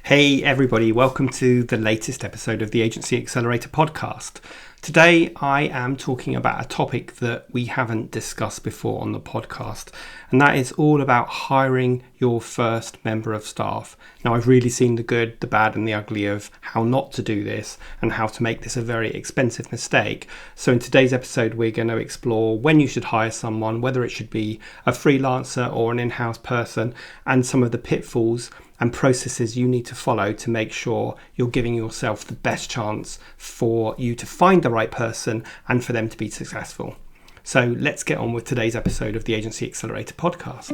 Hey everybody, welcome to the latest episode of the Agency Accelerator Podcast. Today I am talking about a topic that we haven't discussed before on the podcast, and that is all about hiring your first member of staff. Now, I've really seen the good, the bad and the ugly of how not to do this and how to make this a very expensive mistake. So in today's episode, we're going to explore when you should hire someone, whether it should be a freelancer or an in-house person, and some of the pitfalls and processes you need to follow to make sure you're giving yourself the best chance for you to find the right person and for them to be successful. So let's get on with today's episode of the Agency Accelerator Podcast.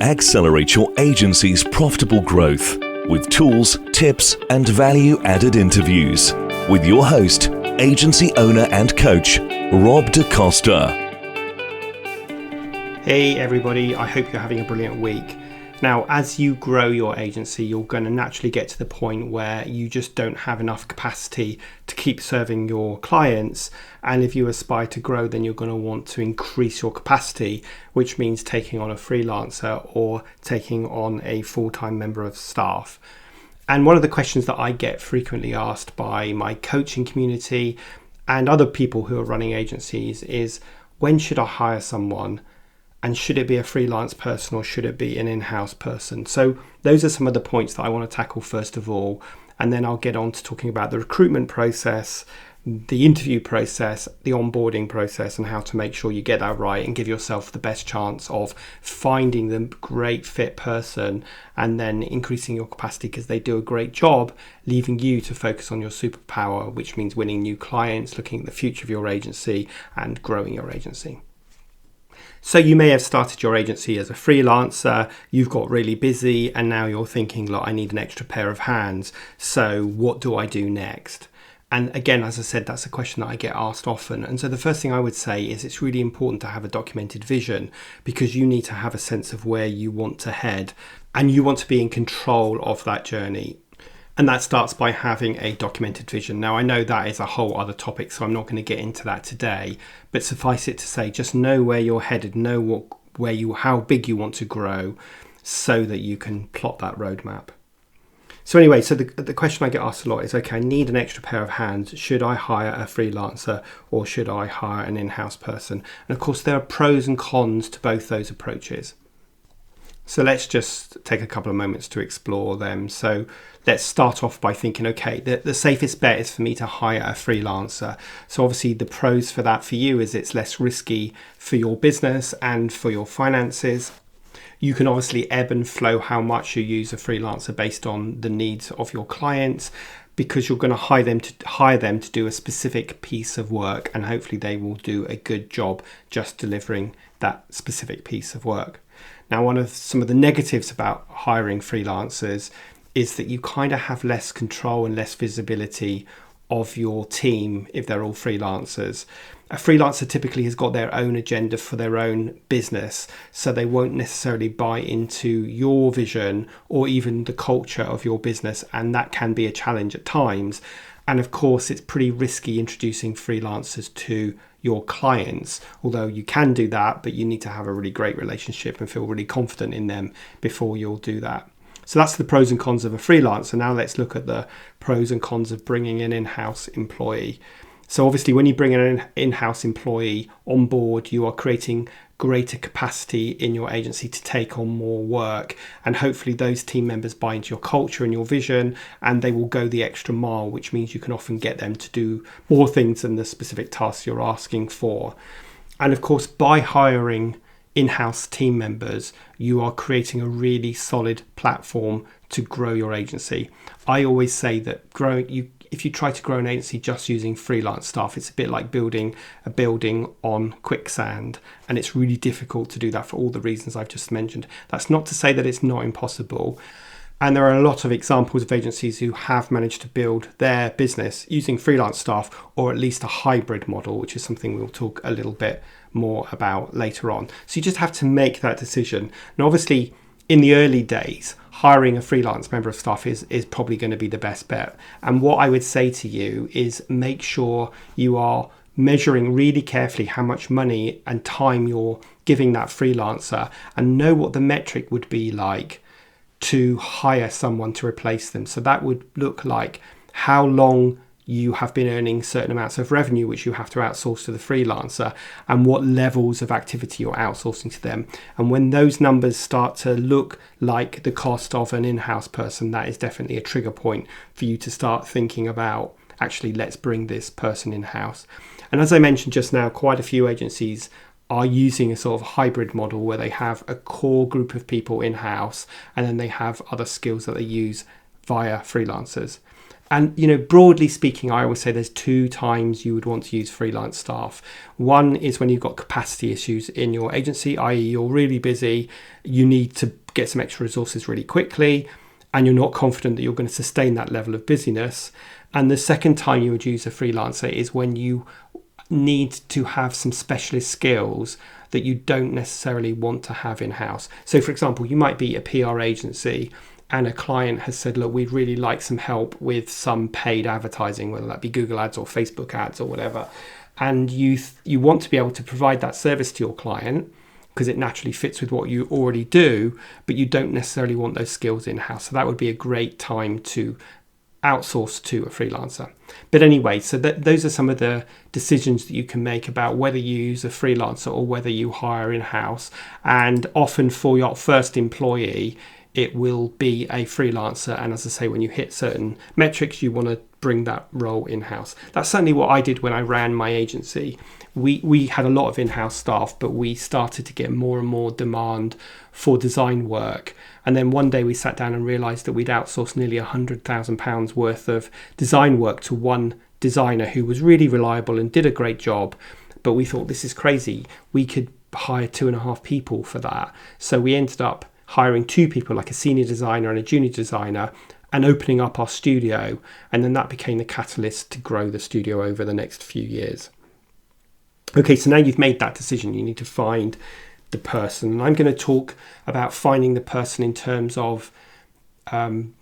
Accelerate your agency's profitable growth with tools, tips, and value-added interviews with your host, agency owner and coach, Rob DaCosta. Hey everybody, I hope you're having a brilliant week. Now, as you grow your agency, you're going to naturally get to the point where you just don't have enough capacity to keep serving your clients. And if you aspire to grow, then you're going to want to increase your capacity, which means taking on a freelancer or taking on a full-time member of staff. And one of the questions that I get frequently asked by my coaching community and other people who are running agencies is, when should I hire someone? And should it be a freelance person or should it be an in-house person? So those are some of the points that I want to tackle first of all. And then I'll get on to talking about the recruitment process, the interview process, the onboarding process, and how to make sure you get that right and give yourself the best chance of finding the great fit person and then increasing your capacity because they do a great job, leaving you to focus on your superpower, which means winning new clients, looking at the future of your agency and growing your agency. So you may have started your agency as a freelancer, you've got really busy, and now you're thinking, look, I need an extra pair of hands. So what do I do next? And again, as I said, that's a question that I get asked often. And so the first thing I would say is it's really important to have a documented vision because you need to have a sense of where you want to head and you want to be in control of that journey. And that starts by having a documented vision. Now, I know that is a whole other topic, so I'm not going to get into that today. But suffice it to say, just know where you're headed, know how big you want to grow so that you can plot that roadmap. So anyway, so the question I get asked a lot is, okay, I need an extra pair of hands. Should I hire a freelancer or should I hire an in-house person? And of course, there are pros and cons to both those approaches. So let's just take a couple of moments to explore them. So let's start off by thinking, okay, the safest bet is for me to hire a freelancer. So obviously the pros for that for you is it's less risky for your business and for your finances. You can obviously ebb and flow how much you use a freelancer based on the needs of your clients, because you're going to hire them to do a specific piece of work, and hopefully they will do a good job just delivering that specific piece of work. Now, some of the negatives about hiring freelancers is that you kind of have less control and less visibility of your team if they're all freelancers. A freelancer typically has got their own agenda for their own business, so they won't necessarily buy into your vision or even the culture of your business, and that can be a challenge at times. And of course, it's pretty risky introducing freelancers to your clients, although you can do that, but you need to have a really great relationship and feel really confident in them before you'll do that. So that's the pros and cons of a freelancer. Now let's look at the pros and cons of bringing an in-house employee. So obviously, when you bring an in-house employee on board, you are creating greater capacity in your agency to take on more work. And hopefully those team members buy into your culture and your vision, and they will go the extra mile, which means you can often get them to do more things than the specific tasks you're asking for. And of course, by hiring in-house team members, you are creating a really solid platform to grow your agency. I always say that if you try to grow an agency just using freelance staff, it's a bit like building a building on quicksand, and it's really difficult to do that for all the reasons I've just mentioned. That's not to say that it's not impossible. And there are a lot of examples of agencies who have managed to build their business using freelance staff, or at least a hybrid model, which is something we'll talk a little bit more about later on. So you just have to make that decision. And obviously, in the early days, hiring a freelance member of staff is probably going to be the best bet. And what I would say to you is make sure you are measuring really carefully how much money and time you're giving that freelancer, and know what the metric would be like to hire someone to replace them. So that would look like how long you have been earning certain amounts of revenue, which you have to outsource to the freelancer, and what levels of activity you're outsourcing to them. And when those numbers start to look like the cost of an in-house person, that is definitely a trigger point for you to start thinking about, actually, let's bring this person in-house. And as I mentioned just now, quite a few agencies are using a sort of hybrid model where they have a core group of people in-house and then they have other skills that they use via freelancers. And, broadly speaking, I always say there's 2 times you would want to use freelance staff. One is when you've got capacity issues in your agency, i.e. you're really busy, you need to get some extra resources really quickly, and you're not confident that you're going to sustain that level of busyness. And the second time you would use a freelancer is when you need to have some specialist skills that you don't necessarily want to have in-house. So, for example, you might be a PR agency and a client has said, look, we'd really like some help with some paid advertising, whether that be Google ads or Facebook ads or whatever. And you want to be able to provide that service to your client because it naturally fits with what you already do, but you don't necessarily want those skills in-house. So that would be a great time to outsource to a freelancer. But anyway, so those are some of the decisions that you can make about whether you use a freelancer or whether you hire in-house. And often for your first employee, it will be a freelancer. And as I say, when you hit certain metrics, you want to bring that role in-house. That's certainly what I did when I ran my agency. We had a lot of in-house staff, but we started to get more and more demand for design work. And then one day we sat down and realised that we'd outsourced nearly £100,000 worth of design work to one designer who was really reliable and did a great job. But we thought, this is crazy. We could hire 2.5 people for that. So we ended up hiring 2 people, like a senior designer and a junior designer, and opening up our studio. And then that became the catalyst to grow the studio over the next few years. Okay, so now you've made that decision. You need to find the person. And I'm going to talk about finding the person in terms of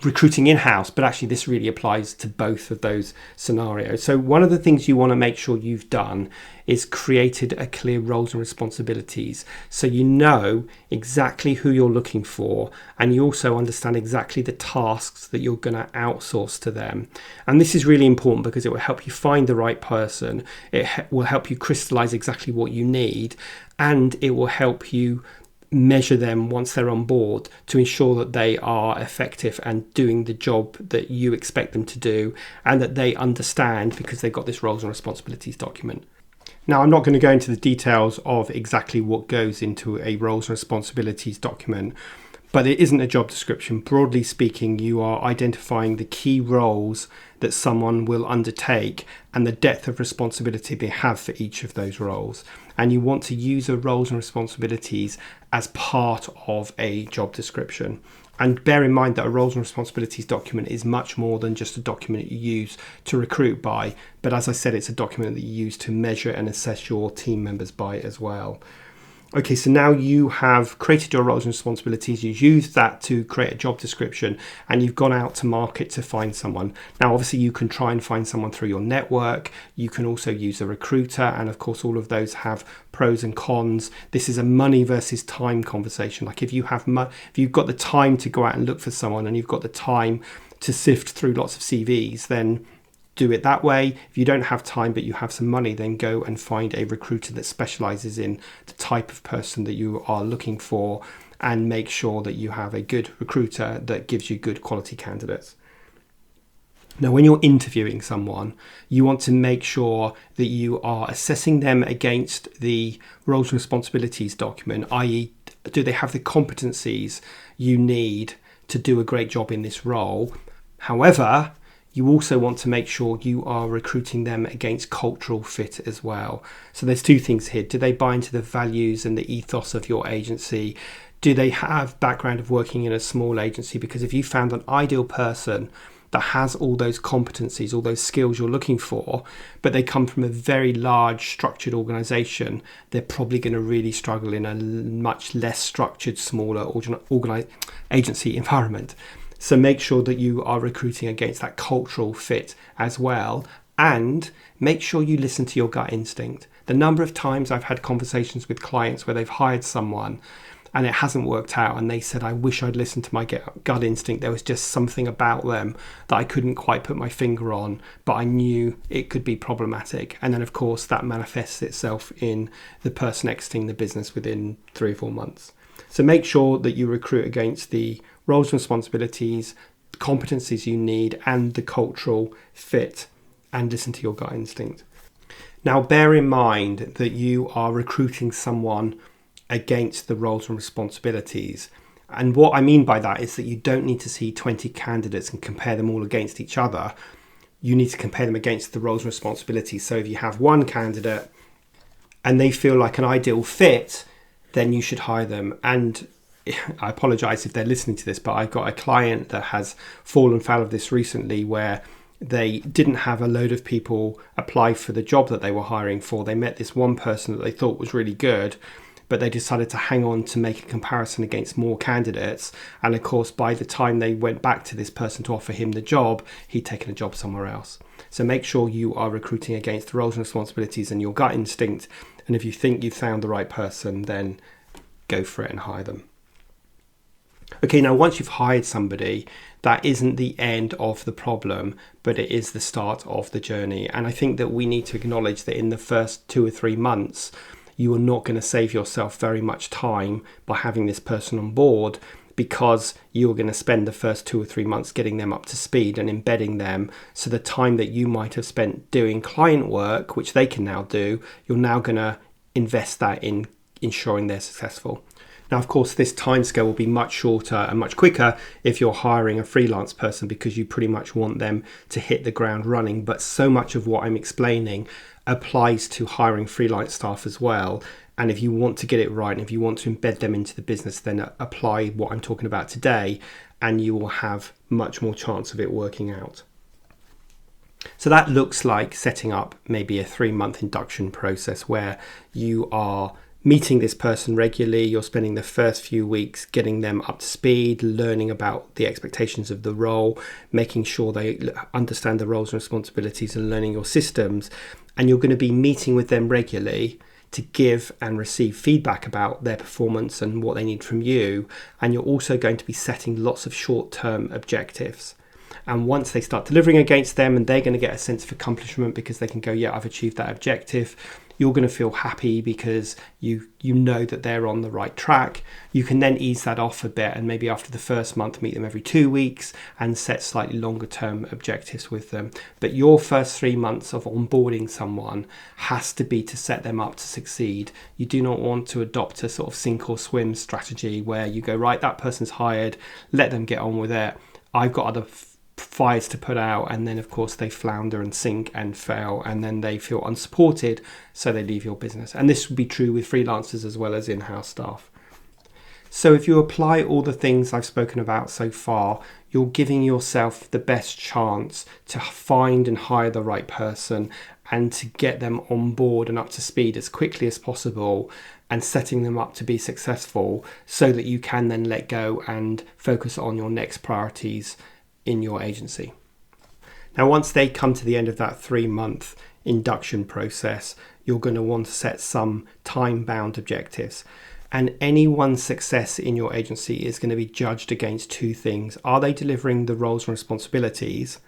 recruiting in-house, but actually this really applies to both of those scenarios. So one of the things you want to make sure you've done is created a clear roles and responsibilities, so you know exactly who you're looking for, and you also understand exactly the tasks that you're going to outsource to them. And this is really important because it will help you find the right person, it will help you crystallize exactly what you need, and it will help you measure them once they're on board to ensure that they are effective and doing the job that you expect them to do, and that they understand because they've got this roles and responsibilities document. Now, I'm not going to go into the details of exactly what goes into a roles and responsibilities document, but it isn't a job description. Broadly speaking, you are identifying the key roles that someone will undertake and the depth of responsibility they have for each of those roles. And you want to use the roles and responsibilities as part of a job description. And bear in mind that a roles and responsibilities document is much more than just a document you use to recruit by. But as I said, it's a document that you use to measure and assess your team members by as well. Okay, so now you have created your roles and responsibilities, you've used that to create a job description, and you've gone out to market to find someone. Now, obviously, you can try and find someone through your network. You can also use a recruiter, and of course, all of those have pros and cons. This is a money versus time conversation. Like if you've got the time to go out and look for someone, and you've got the time to sift through lots of CVs, then do it that way. If you don't have time but you have some money, then go and find a recruiter that specializes in the type of person that you are looking for, and make sure that you have a good recruiter that gives you good quality candidates. Now, when you're interviewing someone, you want to make sure that you are assessing them against the roles and responsibilities document, i.e., do they have the competencies you need to do a great job in this role? However, you also want to make sure you are recruiting them against cultural fit as well. So there's 2 things here. Do they buy into the values and the ethos of your agency? Do they have background of working in a small agency? Because if you found an ideal person that has all those competencies, all those skills you're looking for, but they come from a very large structured organization, they're probably going to really struggle in a much less structured, smaller agency environment. So make sure that you are recruiting against that cultural fit as well, and make sure you listen to your gut instinct. The number of times I've had conversations with clients where they've hired someone and it hasn't worked out, and they said, I wish I'd listened to my gut instinct. There was just something about them that I couldn't quite put my finger on, but I knew it could be problematic. And then of course that manifests itself in the person exiting the business within 3 or 4 months. So make sure that you recruit against the roles and responsibilities, competencies you need, and the cultural fit, and listen to your gut instinct. Now, bear in mind that you are recruiting someone against the roles and responsibilities. And what I mean by that is that you don't need to see 20 candidates and compare them all against each other. You need to compare them against the roles and responsibilities. So if you have one candidate and they feel like an ideal fit, then you should hire them. And I apologize if they're listening to this, but I've got a client that has fallen foul of this recently, where they didn't have a load of people apply for the job that they were hiring for. They met this one person that they thought was really good, but they decided to hang on to make a comparison against more candidates. And of course, by the time they went back to this person to offer him the job, he'd taken a job somewhere else. So make sure you are recruiting against the roles and responsibilities and your gut instinct. And if you think you've found the right person, then go for it and hire them. Okay, now once you've hired somebody, that isn't the end of the problem, but it is the start of the journey. And I think that we need to acknowledge that in the first 2 or 3 months, you are not going to save yourself very much time by having this person on board, because you're going to spend the first 2 or 3 months getting them up to speed and embedding them. So the time that you might have spent doing client work, which they can now do, you're now going to invest that in ensuring they're successful. Now, of course, this timescale will be much shorter and much quicker if you're hiring a freelance person, because you pretty much want them to hit the ground running. But so much of what I'm explaining applies to hiring freelance staff as well. And if you want to get it right, and if you want to embed them into the business, then apply what I'm talking about today, and you will have much more chance of it working out. So that looks like setting up maybe a 3-month induction process where you are meeting this person regularly. You're spending the first few weeks getting them up to speed, learning about the expectations of the role, making sure they understand the roles and responsibilities, and learning your systems. And you're going to be meeting with them regularly to give and receive feedback about their performance and what they need from you. And you're also going to be setting lots of short-term objectives. And once they start delivering against them, and they're going to get a sense of accomplishment because they can go, yeah, I've achieved that objective, you're going to feel happy because you know that they're on the right track. You can then ease that off a bit, and maybe after the first month, meet them every 2 weeks and set slightly longer term objectives with them. But your first 3 months of onboarding someone has to be to set them up to succeed. You do not want to adopt a sort of sink or swim strategy where you go, right, that person's hired, let them get on with it. I've got other fires to put out, and then of course they flounder and sink and fail, and then they feel unsupported, so they leave your business. And this would be true with freelancers as well as in-house staff. So if you apply all the things I've spoken about so far, you're giving yourself the best chance to find and hire the right person, and to get them on board and up to speed as quickly as possible, and setting them up to be successful, so that you can then let go and focus on your next priorities in your agency. Now, once they come to the end of that 3-month induction process, you're going to want to set some time-bound objectives. And anyone's success in your agency is going to be judged against 2 things. Are they delivering the roles and responsibilities?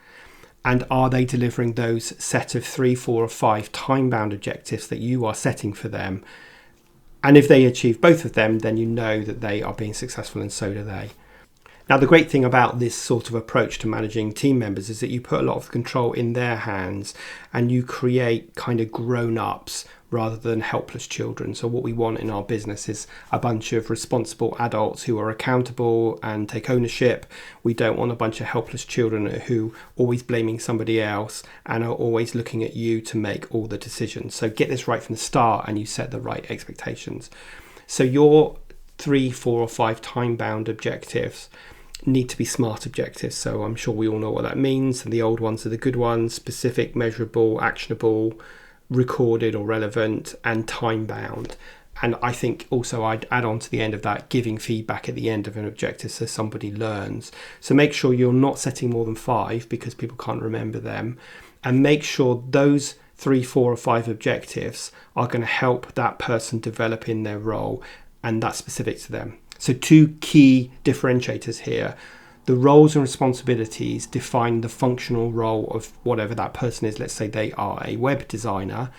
And are they delivering those set of 3, 4, or 5 time-bound objectives that you are setting for them? And if they achieve both of them, then you know that they are being successful, and so do they. Now, the great thing about this sort of approach to managing team members is that you put a lot of control in their hands, and you create kind of grown-ups rather than helpless children. So what we want in our business is a bunch of responsible adults who are accountable and take ownership. We don't want a bunch of helpless children who are always blaming somebody else and are always looking at you to make all the decisions. So get this right from the start, and you set the right expectations. So your 3, 4, or 5 time-bound objectives need to be SMART objectives. So I'm sure we all know what that means. And the old ones are the good ones: specific, measurable, actionable, recorded or relevant, and time-bound. And I think also I'd add on to the end of that, giving feedback at the end of an objective so somebody learns. So make sure you're not setting more than 5, because people can't remember them. And make sure those 3, 4, or 5 objectives are going to help that person develop in their role. and that's specific to them. So 2 key differentiators here. The roles and responsibilities define the functional role of whatever that person is. Let's say they are a web designer,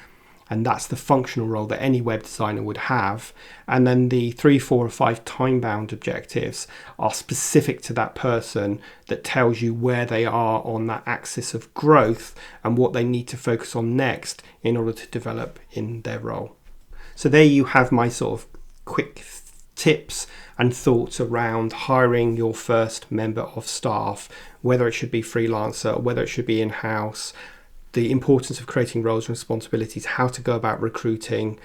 and that's the functional role that any web designer would have. And then the 3, 4, or 5 time-bound objectives are specific to that person, that tells you where they are on that axis of growth and what they need to focus on next in order to develop in their role. So there you have my sort of quick tips and thoughts around hiring your first member of staff, whether it should be freelancer or whether it should be in-house, the importance of creating roles and responsibilities, how to go about recruiting,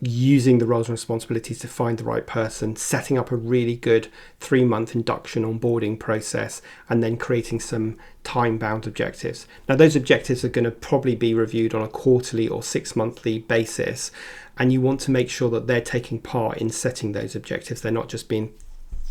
using the roles and responsibilities to find the right person, setting up a really good 3-month induction onboarding process, and then creating some time-bound objectives. Now, those objectives are going to probably be reviewed on a quarterly or 6-monthly basis, and you want to make sure that they're taking part in setting those objectives. They're not just being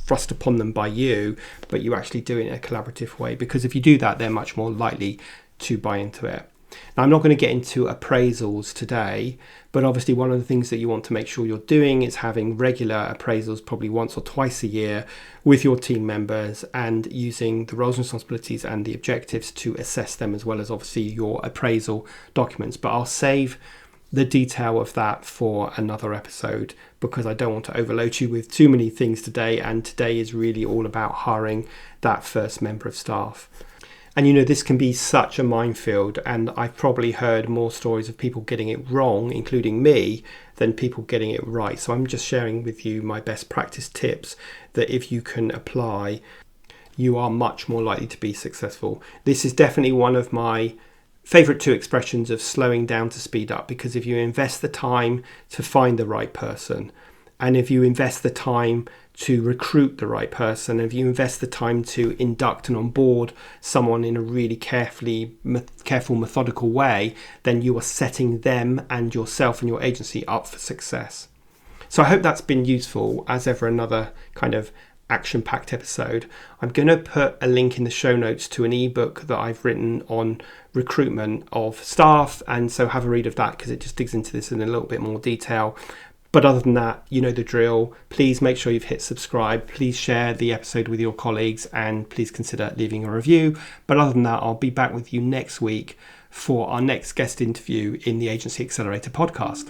thrust upon them by you, but you actually do it in a collaborative way, because if you do that, they're much more likely to buy into it. Now, I'm not going to get into appraisals today, but obviously one of the things that you want to make sure you're doing is having regular appraisals, probably once or twice a year, with your team members, and using the roles and responsibilities and the objectives to assess them, as well as obviously your appraisal documents. But I'll save the detail of that for another episode, because I don't want to overload you with too many things today, and today is really all about hiring that first member of staff. And this can be such a minefield, and I've probably heard more stories of people getting it wrong, including me, than people getting it right. So I'm just sharing with you my best practice tips that if you can apply, you are much more likely to be successful. This is definitely one of my favourite 2 expressions of slowing down to speed up, because if you invest the time to find the right person, and if you invest the time to recruit the right person, if you invest the time to induct and onboard someone in a really careful, methodical way, then you are setting them and yourself and your agency up for success. So I hope that's been useful. As ever, another kind of action-packed episode. I'm going to put a link in the show notes to an ebook that I've written on recruitment of staff, and so have a read of that, because it just digs into this in a little bit more detail. But other than that, you know the drill. Please make sure you've hit subscribe. Please share the episode with your colleagues, and please consider leaving a review. But other than that, I'll be back with you next week for our next guest interview in the Agency Accelerator podcast.